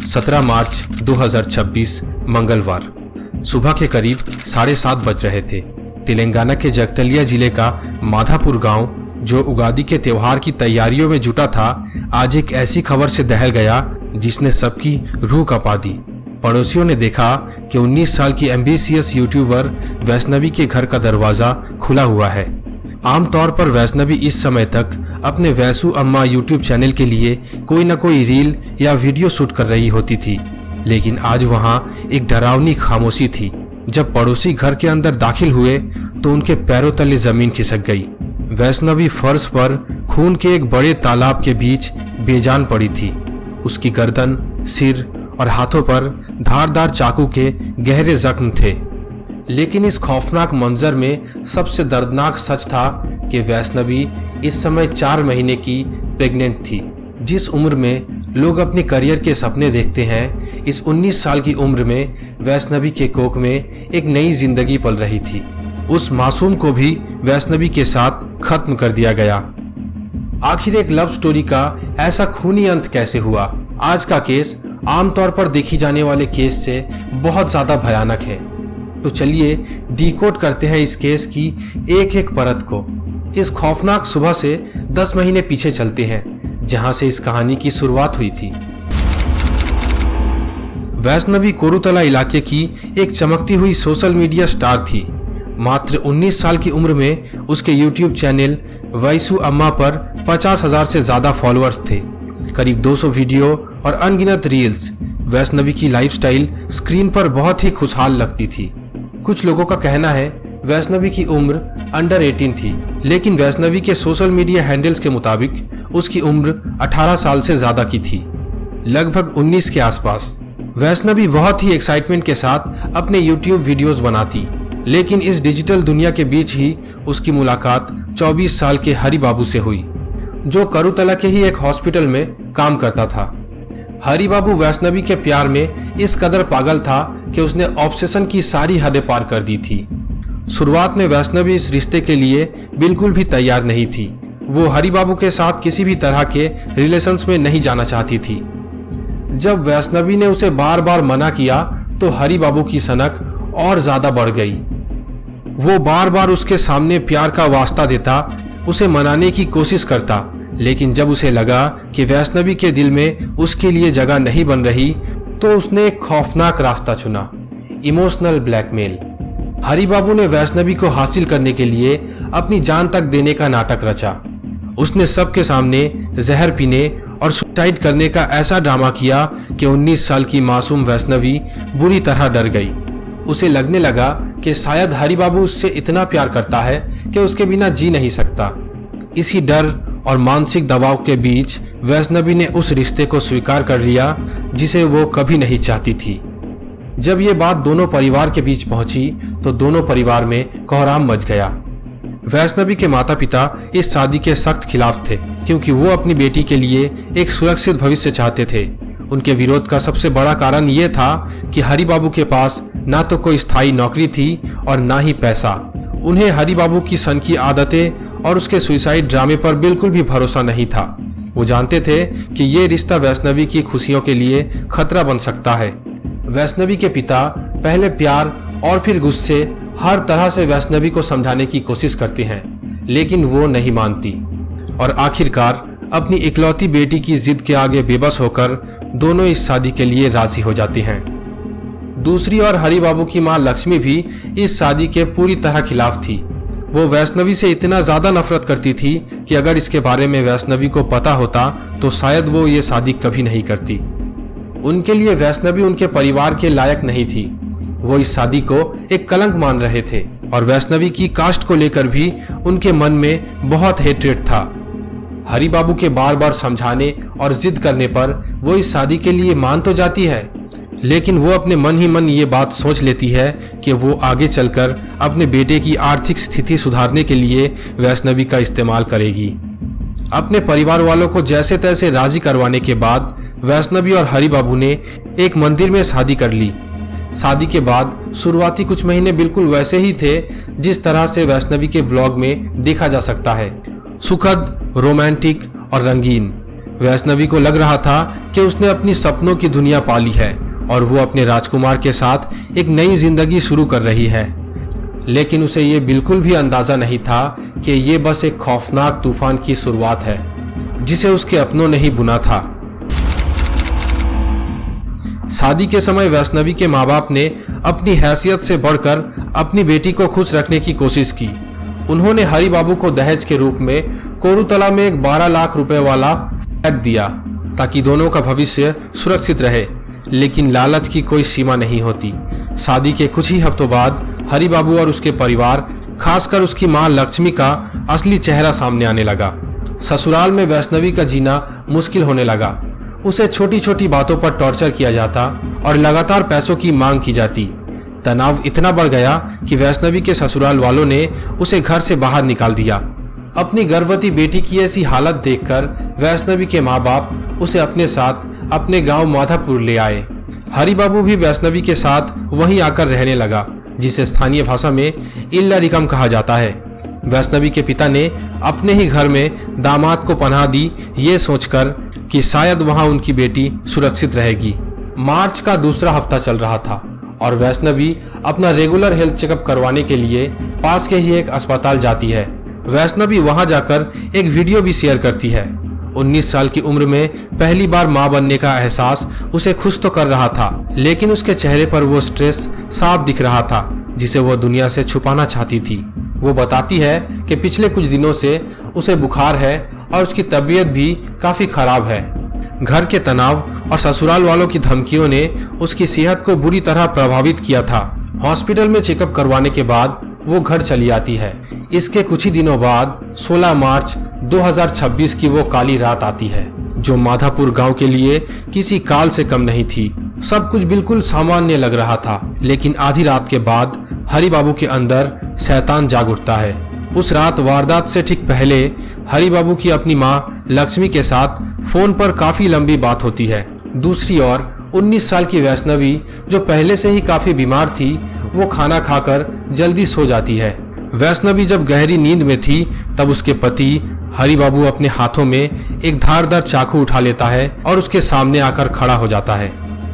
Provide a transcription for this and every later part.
17 मार्च 2026 मंगलवार सुबह के करीब 7:30 बज रहे थे। तेलंगाना के जगतलिया जिले का माधापुर गांव, जो उगादी के त्योहार की तैयारियों में जुटा था, आज एक ऐसी खबर से दहल गया जिसने सबकी रूह कपा दी। पड़ोसियों ने देखा कि 19 साल की एम्बिशियस यूट्यूबर वैष्णवी के घर का दरवाजा खुला हुआ है। आमतौर पर वैष्णवी इस समय तक अपने वैसु अम्मा यूट्यूब चैनल के लिए कोई न कोई रील या वीडियो शूट कर रही होती थी, लेकिन आज वहां एक डरावनी खामोशी थी। जब पड़ोसी घर के अंदर दाखिल हुए तो उनके पैरों तले जमीन खिसक गई। वैष्णवी फर्श पर खून के एक बड़े तालाब के बीच बेजान पड़ी थी। उसकी गर्दन, सिर और हाथों पर धारदार चाकू के गहरे जख्म थे। लेकिन इस खौफनाक मंजर में सबसे दर्दनाक सच था कि वैष्णवी इस समय 4 महीने की प्रेग्नेंट थी। जिस उम्र में लोग अपने करियर के सपने देखते हैं, इस 19 साल की उम्र में वैष्णवी के कोख में एक नई जिंदगी पल रही थी। उस मासूम को भी वैष्णवी के साथ खत्म कर दिया गया। आखिर एक लव स्टोरी का ऐसा खूनी अंत कैसे हुआ? आज का केस आमतौर पर देखी जाने वाले केस से बहुत ज्यादा भयानक है। तो चलिए डिकोड करते हैं इस केस की एक एक परत को। इस खौफनाक सुबह से 10 महीने पीछे चलते हैं, जहां से इस कहानी की शुरुआत हुई थी। वैष्णवी कोरुतला इलाके की एक चमकती हुई सोशल मीडिया स्टार थी। मात्र 19 साल की उम्र में उसके यूट्यूब चैनल वैसु अम्मा पर 50,000 से ज्यादा फॉलोअर्स थे, करीब 200 वीडियो और अनगिनत रील्स। वैष्णवी की लाइफस्टाइल स्क्रीन पर बहुत ही खुशहाल लगती थी। कुछ लोगों का कहना है वैष्णवी की उम्र अंडर 18 थी, लेकिन वैष्णवी के सोशल मीडिया हैंडल्स के मुताबिक उसकी उम्र 18 साल से ज्यादा की थी, लगभग 19 के आसपास। वैष्णवी बहुत ही एक्साइटमेंट के साथ अपने यूट्यूब वीडियोस बनाती, लेकिन इस डिजिटल दुनिया के बीच ही उसकी मुलाकात 24 साल के हरि बाबू से हुई, जो करुतला के ही एक हॉस्पिटल में काम करता था। हरि बाबू वैष्णवी के प्यार में इस कदर पागल था कि उसने ऑब्सेशन की सारी हदें पार कर दी थी। शुरुआत में वैष्णवी इस रिश्ते के लिए बिल्कुल भी तैयार नहीं थी। वो हरि बाबू के साथ किसी भी तरह के रिलेशंस में नहीं जाना चाहती थी। जब वैष्णवी ने उसे बार बार मना किया तो हरि बाबू की सनक और ज्यादा बढ़ गई। वो बार बार उसके सामने प्यार का वास्ता देता, उसे मनाने की कोशिश करता, लेकिन जब उसे लगा कि वैष्णवी के दिल में उसके लिए जगह नहीं बन रही, तो उसने एक खौफनाक रास्ता चुना, इमोशनल ब्लैकमेल। हरि बाबू ने वैष्णवी को हासिल करने के लिए अपनी जान तक देने का नाटक रचा। उसने सबके सामने जहर पीने और सुसाइड करने का ऐसा ड्रामा किया कि 19 साल की मासूम वैष्णवी बुरी तरह डर गई। उसे लगने लगा कि शायद हरि बाबू उससे इतना प्यार करता है कि उसके बिना जी नहीं सकता। इसी डर और मानसिक दबाव के बीच वैष्णवी ने उस रिश्ते को स्वीकार कर लिया जिसे वो कभी नहीं चाहती थी। जब ये बात दोनों परिवार के बीच पहुंची तो दोनों परिवार में कोहराम मच गया। वैष्णवी के माता पिता इस शादी के सख्त खिलाफ थे, क्योंकि वो अपनी बेटी के लिए एक सुरक्षित भविष्य चाहते थे। उनके विरोध का सबसे बड़ा कारण ये था कि हरि बाबू के पास ना तो कोई स्थायी नौकरी थी और ना ही पैसा। उन्हें हरि बाबू की सनकी आदतें और उसके सुसाइड ड्रामे पर बिल्कुल भी भरोसा नहीं था। वो जानते थे कि ये रिश्ता वैष्णवी की खुशियों के लिए खतरा बन सकता है। वैष्णवी के पिता पहले प्यार और फिर गुस्से हर तरह से वैष्णवी को समझाने की कोशिश करते हैं, लेकिन वो नहीं मानती और आखिरकार अपनी इकलौती बेटी की जिद के आगे बेबस होकर दोनों इस शादी के लिए राजी हो जाते हैं। दूसरी ओर हरि बाबू की मां लक्ष्मी भी इस शादी के पूरी तरह खिलाफ थी। वो वैष्णवी से इतना ज्यादा नफरत करती थी कि अगर इसके बारे में वैष्णवी को पता होता तो शायद वो ये शादी कभी नहीं करती। उनके लिए वैष्णवी उनके परिवार के लायक नहीं थी। वो इस शादी को एक कलंक मान रहे थे और वैष्णवी की कास्ट को लेकर भी उनके मन में बहुत हेट्रेट था। हरि बाबू के बार बार समझाने और जिद करने पर वो इस शादी के लिए मान तो जाती है, लेकिन वो अपने मन ही मन ये बात सोच लेती है कि वो आगे चलकर अपने बेटे की आर्थिक स्थिति सुधारने के लिए वैष्णवी का इस्तेमाल करेगी। अपने परिवार वालों को जैसे तैसे राजी करवाने के बाद वैष्णवी और हरि बाबू ने एक मंदिर में शादी कर ली। शादी के बाद शुरुआती कुछ महीने बिल्कुल वैसे ही थे जिस तरह से वैष्णवी के ब्लॉग में देखा जा सकता है, सुखद, रोमांटिक और रंगीन। वैष्णवी को लग रहा था कि उसने अपनी सपनों की दुनिया पाली है और वो अपने राजकुमार के साथ एक नई जिंदगी शुरू कर रही है। लेकिन उसे ये बिल्कुल भी अंदाजा नहीं था कि ये बस एक खौफनाक तूफान की शुरुआत है जिसे उसके अपनों ने ही बुना था। शादी के समय वैष्णवी के माँ बाप ने अपनी हैसियत से बढ़कर अपनी बेटी को खुश रखने की कोशिश की। उन्होंने हरि बाबू को दहेज के रूप में कोरुतला में एक 12 लाख रुपए वाला फ्लैट दिया ताकि दोनों का भविष्य सुरक्षित रहे। लेकिन लालच की कोई सीमा नहीं होती। शादी के कुछ ही हफ्तों बाद हरि बाबू और उसके परिवार, खासकर उसकी मां लक्ष्मी का असली चेहरा सामने आने लगा। ससुराल में वैष्णवी का जीना मुश्किल होने लगा। उसे छोटी छोटी बातों पर टॉर्चर किया जाता और लगातार पैसों की मांग की जाती। तनाव इतना बढ़ गया कि वैष्णवी के ससुराल वालों ने उसे घर से बाहर निकाल दिया। अपनी गर्भवती बेटी की ऐसी हालत देखकर वैष्णवी के माँ बाप उसे अपने साथ अपने गांव माधापुर ले आए। हरि बाबू भी वैष्णवी के साथ वहीं आकर रहने लगा, जिसे स्थानीय भाषा में इल्लारिकम कहा जाता है। वैष्णवी के पिता ने अपने ही घर में दामाद को पनाह दी, ये सोचकर कि शायद वहां उनकी बेटी सुरक्षित रहेगी। मार्च का दूसरा हफ्ता चल रहा था और वैष्णवी अपना रेगुलर हेल्थ चेकअप करवाने के लिए पास के ही एक अस्पताल जाती है। वैष्णवी वहां जाकर एक वीडियो भी शेयर करती है। 19 साल की उम्र में पहली बार मां बनने का एहसास उसे खुश तो कर रहा था, लेकिन उसके चेहरे पर वो स्ट्रेस साफ दिख रहा था जिसे वो दुनिया से छुपाना चाहती थी। वो बताती है कि पिछले कुछ दिनों से उसे बुखार है और उसकी तबीयत भी काफी खराब है। घर के तनाव और ससुराल वालों की धमकियों ने उसकी सेहत को बुरी तरह प्रभावित किया था। हॉस्पिटल में चेकअप करवाने के बाद वो घर चली आती है। इसके कुछ ही दिनों बाद 16 मार्च 2026 की वो काली रात आती है, जो माधापुर गांव के लिए किसी काल से कम नहीं थी। सब कुछ बिल्कुल सामान्य लग रहा था, लेकिन आधी रात के बाद हरि बाबू के अंदर शैतान जाग उठता है। उस रात वारदात से ठीक पहले हरि बाबू की अपनी मां लक्ष्मी के साथ फोन पर काफी लंबी बात होती है। दूसरी ओर 19 साल की वैष्णवी, जो पहले से ही काफी बीमार थी, वो खाना खाकर जल्दी सो जाती है। वैष्णवी जब गहरी नींद में थी तब उसके पति हरि बाबू अपने हाथों में एक धारदार चाकू उठा लेता है और उसके सामने आकर खड़ा हो जाता है।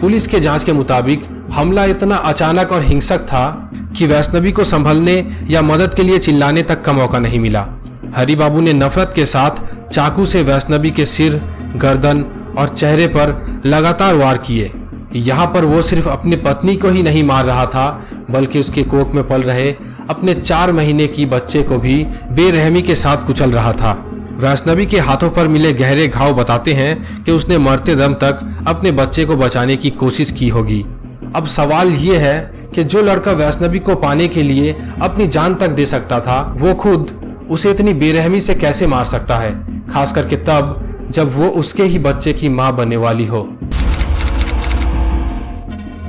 पुलिस के जांच के मुताबिक हमला इतना अचानक और हिंसक था कि वैष्णवी को संभलने या मदद के लिए चिल्लाने तक का मौका नहीं मिला। हरि बाबू ने नफरत के साथ चाकू से वैष्णवी के सिर, गर्दन और चेहरे पर लगातार वार किए। यहाँ पर वो सिर्फ अपनी पत्नी को ही नहीं मार रहा था, बल्कि उसके कोख में पल रहे अपने 4 महीने की बच्चे को भी बेरहमी के साथ कुचल रहा था। वैष्णवी के हाथों पर मिले गहरे घाव बताते हैं कि उसने मरते दम तक अपने बच्चे को बचाने की कोशिश की होगी। अब सवाल ये है कि जो लड़का वैष्णवी को पाने के लिए अपनी जान तक दे सकता था, वो खुद उसे इतनी बेरहमी से कैसे मार सकता है, खास करके तब जब वो उसके ही बच्चे की मां बनने वाली हो।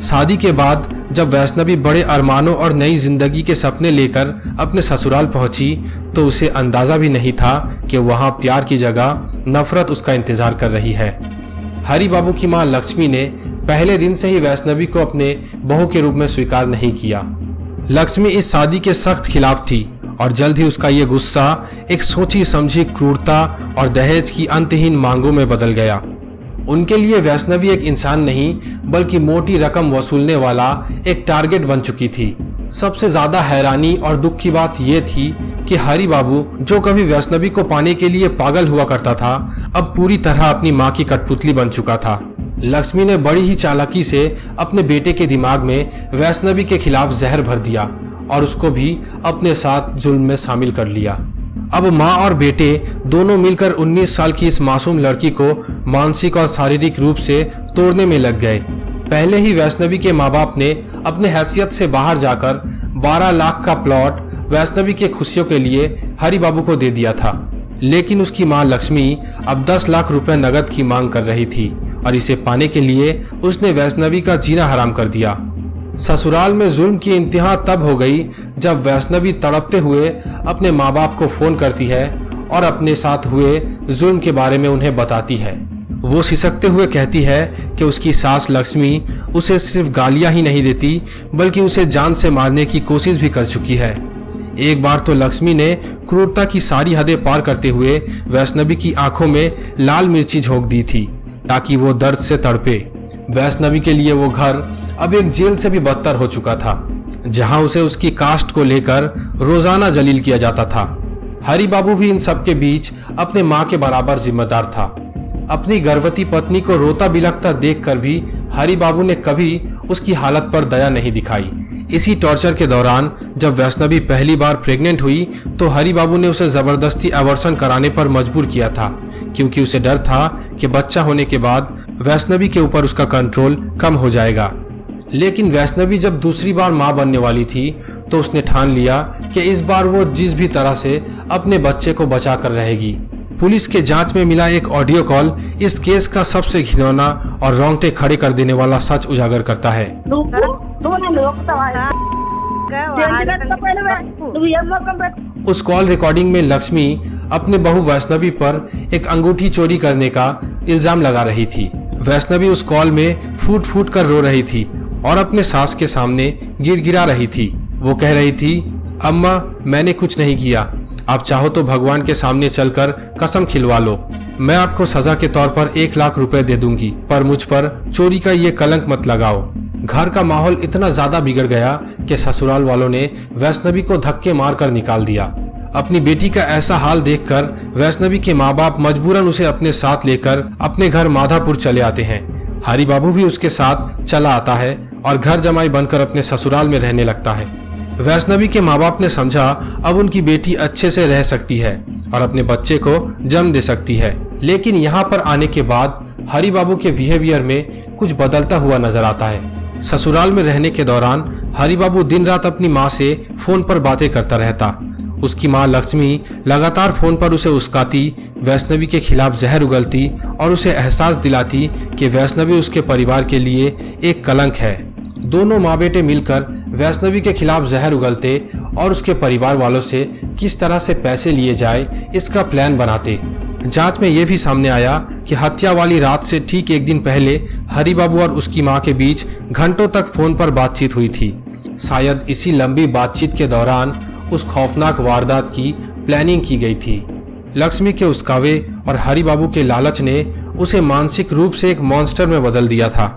शादी के बाद जब वैष्णवी बड़े अरमानों और नई जिंदगी के सपने लेकर अपने ससुराल पहुंची, तो उसे अंदाजा भी नहीं था कि वहां प्यार की जगह नफरत उसका इंतजार कर रही है। हरि बाबू की मां लक्ष्मी ने पहले दिन से ही वैष्णवी को अपने बहू के रूप में स्वीकार नहीं किया। लक्ष्मी इस शादी के सख्त खिलाफ थी और जल्द ही उसका ये गुस्सा एक सोची समझी क्रूरता और दहेज की अंतहीन मांगों में बदल गया। उनके लिए वैष्णवी एक इंसान नहीं, बल्कि मोटी रकम वसूलने वाला एक टारगेट बन चुकी थी। सबसे ज्यादा हैरानी और दुख की बात यह थी कि हरि बाबू, जो कभी वैष्णवी को पाने के लिए पागल हुआ करता था, अब पूरी तरह अपनी मां की कठपुतली बन चुका था। लक्ष्मी ने बड़ी ही चालाकी से अपने बेटे के दिमाग में वैष्णवी के खिलाफ जहर भर दिया और उसको भी अपने साथ जुल्म में शामिल कर लिया। अब माँ और बेटे दोनों मिलकर 19 साल की इस मासूम लड़की को मानसिक और शारीरिक रूप से तोड़ने में लग गए। पहले ही वैष्णवी के माँ बाप ने अपने हैसियत से बाहर जाकर 12 लाख का प्लॉट वैष्णवी के खुशियों के लिए हरि बाबू को दे दिया था, लेकिन उसकी माँ लक्ष्मी अब 10 लाख रुपए नगद की मांग कर रही थी और इसे पाने के लिए उसने वैष्णवी का जीना हराम कर दिया। ससुराल में जुल्म की इंतहा तब हो गई जब वैष्णवी तड़पते हुए अपने माँ बाप को फोन करती है और अपने साथ हुए जुल्म के बारे में उन्हें बताती है। वो सिसकते हुए कहती है कि उसकी सास लक्ष्मी उसे सिर्फ गालियां ही नहीं देती, बल्कि उसे जान से मारने की कोशिश भी कर चुकी है। एक बार तो लक्ष्मी ने क्रूरता की सारी हदें पार करते हुए वैष्णवी की आंखों में लाल मिर्ची झोंक दी थी ताकि वो दर्द से तड़पे। वैष्णवी के लिए वो घर अब एक जेल से भी बदतर हो चुका था, जहां उसे उसकी कास्ट को लेकर रोजाना जलील किया जाता था। हरि बाबू भी इन सब के बीच अपने माँ के बराबर जिम्मेदार था। अपनी गर्भवती पत्नी को रोता बिलखता देखकर भी हरि बाबू ने कभी उसकी हालत पर दया नहीं दिखाई। इसी टॉर्चर के दौरान जब वैष्णवी पहली बार प्रेग्नेंट हुई तो हरि बाबू ने उसे जबरदस्ती अबॉर्शन कराने पर मजबूर किया था, क्योंकि उसे डर था कि बच्चा होने के बाद वैष्णवी के ऊपर उसका कंट्रोल कम हो जाएगा। लेकिन वैष्णवी जब दूसरी बार मां बनने वाली थी तो उसने ठान लिया कि इस बार वो जिस भी तरह से अपने बच्चे को बचा कर रहेगी। पुलिस के जांच में मिला एक ऑडियो कॉल इस केस का सबसे घिनौना और रोंगटे खड़े कर देने वाला सच उजागर करता है। उस कॉल रिकॉर्डिंग में लक्ष्मी अपने बहू वैष्णवी पर एक अंगूठी चोरी करने का इल्जाम लगा रही थी। वैष्णवी उस कॉल में फूट फूट कर रो रही थी और अपने सास के सामने गिड़गिड़ा रही थी। वो कह रही थी, अम्मा मैंने कुछ नहीं किया, आप चाहो तो भगवान के सामने चलकर कसम खिलवा लो, मैं आपको सजा के तौर पर 1 लाख रुपए दे दूंगी, पर मुझ पर चोरी का ये कलंक मत लगाओ। घर का माहौल इतना ज्यादा बिगड़ गया कि ससुराल वालों ने वैष्णवी को धक्के मारकर निकाल दिया। अपनी बेटी का ऐसा हाल देखकर वैष्णवी के माँ बाप मजबूरन उसे अपने साथ लेकर अपने घर माधापुर चले आते हैं। हरि बाबू भी उसके साथ चला आता है और घर जमाई बनकर अपने ससुराल में रहने लगता है। वैष्णवी के माँ बाप ने समझा अब उनकी बेटी अच्छे से रह सकती है और अपने बच्चे को जन्म दे सकती है। लेकिन यहाँ पर आने के बाद हरि बाबू के बिहेवियर में कुछ बदलता हुआ नजर आता है। ससुराल में रहने के दौरान हरि बाबू दिन रात अपनी माँ से फोन पर बातें करता रहता। उसकी माँ लक्ष्मी लगातार फोन पर उसे उस्काती, वैष्णवी के खिलाफ जहर उगलती और उसे एहसास दिलाती कि वैष्णवी उसके परिवार के लिए एक कलंक है। दोनों माँ बेटे मिलकर वैष्णवी के खिलाफ जहर उगलते और उसके परिवार वालों से किस तरह से पैसे लिए जाए इसका प्लान बनाते। जांच में यह भी सामने आया कि हत्या वाली रात से ठीक एक दिन पहले हरि बाबू और उसकी मां के बीच घंटों तक फोन पर बातचीत हुई थी। शायद इसी लंबी बातचीत के दौरान उस खौफनाक वारदात की प्लानिंग की गई थी। लक्ष्मी के उस्कावे और हरि बाबू के लालच ने उसे मानसिक रूप से एक मॉन्स्टर में बदल दिया था।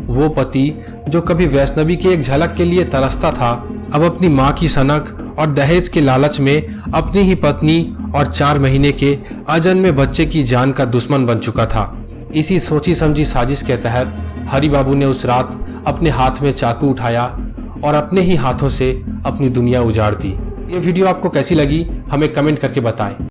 वो पति जो कभी वैष्णवी की एक झलक के लिए तरसता था, अब अपनी मां की सनक और दहेज के लालच में अपनी ही पत्नी और 4 महीने के अजन्मे बच्चे की जान का दुश्मन बन चुका था। इसी सोची समझी साजिश के तहत हरि बाबू ने उस रात अपने हाथ में चाकू उठाया और अपने ही हाथों से अपनी दुनिया उजाड़ दी। ये वीडियो आपको कैसी लगी हमें कमेंट करके बताएं।